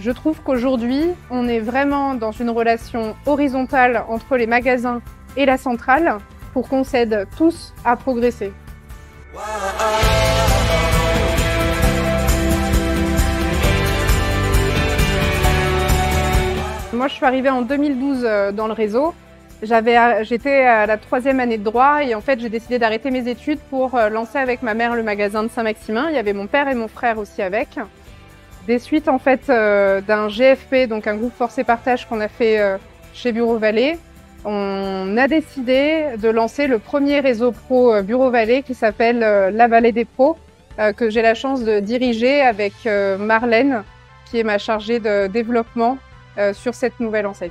Je trouve qu'aujourd'hui, on est vraiment dans une relation horizontale entre les magasins et la centrale pour qu'on s'aide tous à progresser. Moi, je suis arrivée en 2012 dans le réseau. J'étais à la 3e année de droit et en fait, j'ai décidé d'arrêter mes études pour lancer avec ma mère le magasin de Saint-Maximin. Il y avait mon père et mon frère aussi avec. Des suites en fait d'un GFP, donc un groupe Force et Partage qu'on a fait chez Bureau Vallée, on a décidé de lancer le premier réseau pro Bureau Vallée qui s'appelle La Vallée des Pros, que j'ai la chance de diriger avec Marlène, qui est ma chargée de développement sur cette nouvelle enseigne.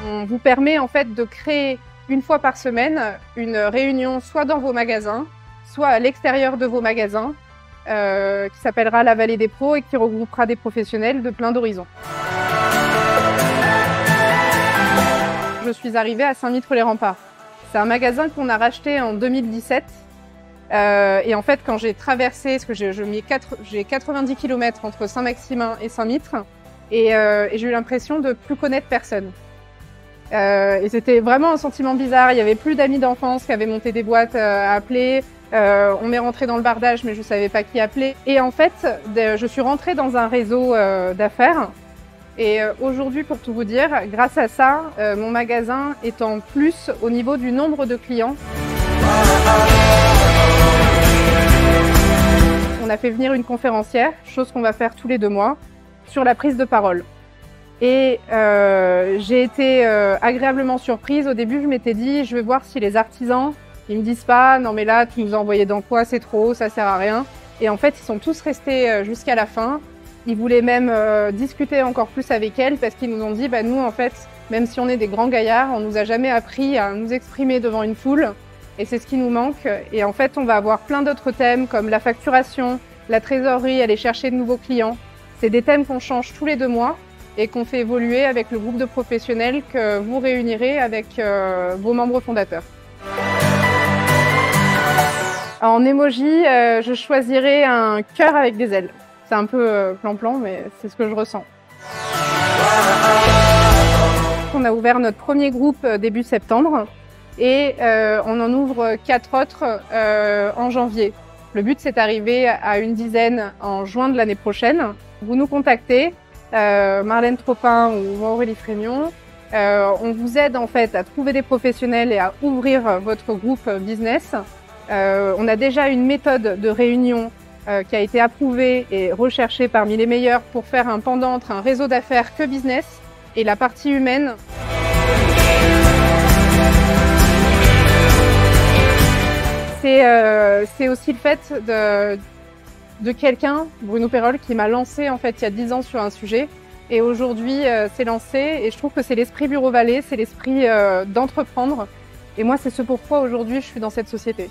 On vous permet en fait de créer une fois par semaine une réunion soit dans vos magasins, soit à l'extérieur de vos magasins, qui s'appellera La Vallée des Pros et qui regroupera des professionnels de plein d'horizons. Je suis arrivée à Saint-Mitre-les-Remparts. C'est un magasin qu'on a racheté en 2017. Et en fait, quand j'ai traversé, parce que j'ai 90 km entre Saint-Maximin et Saint-Mitre, et j'ai eu l'impression de plus connaître personne. Et c'était vraiment un sentiment bizarre. Il n'y avait plus d'amis d'enfance qui avaient monté des boîtes à appeler. On m'est rentré dans le bardage, mais je ne savais pas qui appeler. Et en fait, je suis rentrée dans un réseau d'affaires. Et aujourd'hui, pour tout vous dire, grâce à ça, mon magasin est en plus au niveau du nombre de clients. On a fait venir une conférencière, chose qu'on va faire tous les 2 mois, sur la prise de parole. Et j'ai été agréablement surprise. Au début, je m'étais dit, je vais voir si les artisans, ils me disent pas, non mais là, tu nous as envoyé dans quoi, c'est trop haut, ça sert à rien. Et en fait, ils sont tous restés jusqu'à la fin. Ils voulaient même discuter encore plus avec elles parce qu'ils nous ont dit, bah nous en fait, même si on est des grands gaillards, on nous a jamais appris à nous exprimer devant une foule. Et c'est ce qui nous manque. Et en fait, on va avoir plein d'autres thèmes comme la facturation, la trésorerie, aller chercher de nouveaux clients. C'est des thèmes qu'on change tous les 2 mois et qu'on fait évoluer avec le groupe de professionnels que vous réunirez avec vos membres fondateurs. En emoji, je choisirais un cœur avec des ailes. C'est un peu plan-plan, mais c'est ce que je ressens. On a ouvert notre premier groupe début septembre et on en ouvre 4 autres en janvier. Le but, c'est d'arriver à une dizaine en juin de l'année prochaine. Vous nous contactez, Marlène Tropin ou moi Aurélie Frémion. On vous aide en fait à trouver des professionnels et à ouvrir votre groupe business. On a déjà une méthode de réunion qui a été approuvée et recherchée parmi les meilleurs pour faire un pendant entre un réseau d'affaires que business et la partie humaine. C'est aussi le fait de quelqu'un, Bruno Perrol, qui m'a lancé en fait il y a 10 ans sur un sujet et aujourd'hui c'est lancé et je trouve que c'est l'esprit Bureau Vallée, c'est l'esprit d'entreprendre et moi c'est ce pourquoi aujourd'hui je suis dans cette société.